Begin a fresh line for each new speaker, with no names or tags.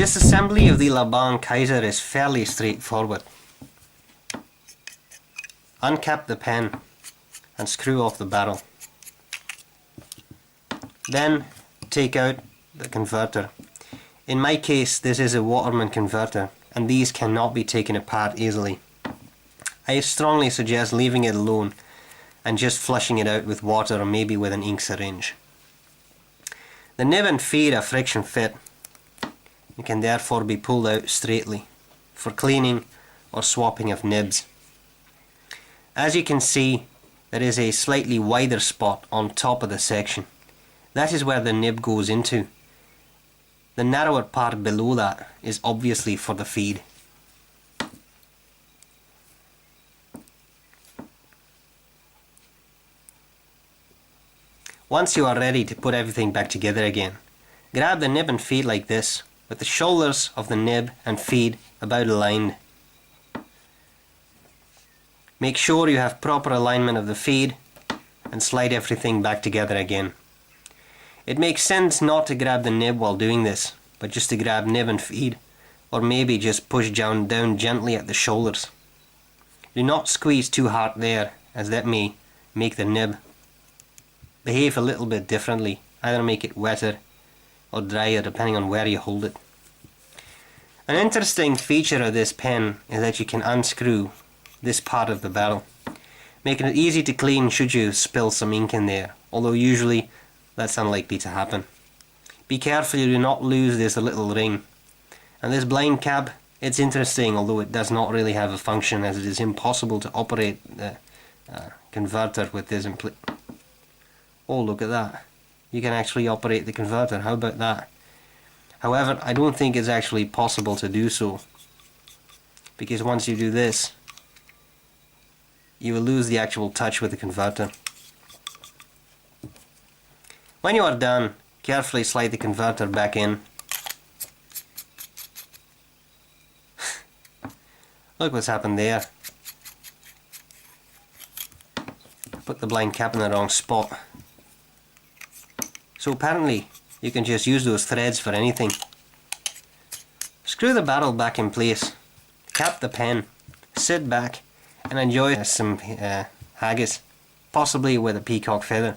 disassembly of the Laban Kaiser is fairly straightforward. Uncap the pen and screw off the barrel. Then take out the converter. In my case, this is a Waterman converter and these cannot be taken apart easily. I strongly suggest leaving it alone and just flushing it out with water or maybe with an ink syringe. The nib and feed are friction fit and can therefore be pulled out straightly for cleaning or swapping of nibs. As you can see, there is a slightly wider spot on top of the section. That is where the nib goes into. The narrower part below that is obviously for the feed. Once you are ready to put everything back together again, grab the nib and feed like this, with the shoulders of the nib and feed about aligned. Make sure you have proper alignment of the feed and slide everything back together again. It makes sense not to grab the nib while doing this, but just to grab nib and feed, or maybe just push down gently at the shoulders. Do not squeeze too hard there, as that may make the nib behave a little bit differently, either make it wetter or drier depending on where you hold it. An interesting feature of this pen is that you can unscrew this part of the barrel, making it easy to clean should you spill some ink in there, although usually that's unlikely to happen. Be careful you do not lose this little ring. And this blind cap, it's interesting, although it does not really have a function, as it is impossible to operate the converter with this Oh, look at that. You can actually operate the converter. How about that? However, I don't think it's actually possible to do so, because once you do this, you will lose the actual touch with the converter. When you are done, carefully slide the converter back in. Look what's happened there. Put the blind cap in the wrong spot. So apparently you can just use those threads for anything. Screw the barrel back in place, cap the pen, sit back and enjoy some haggis, possibly with a peacock feather.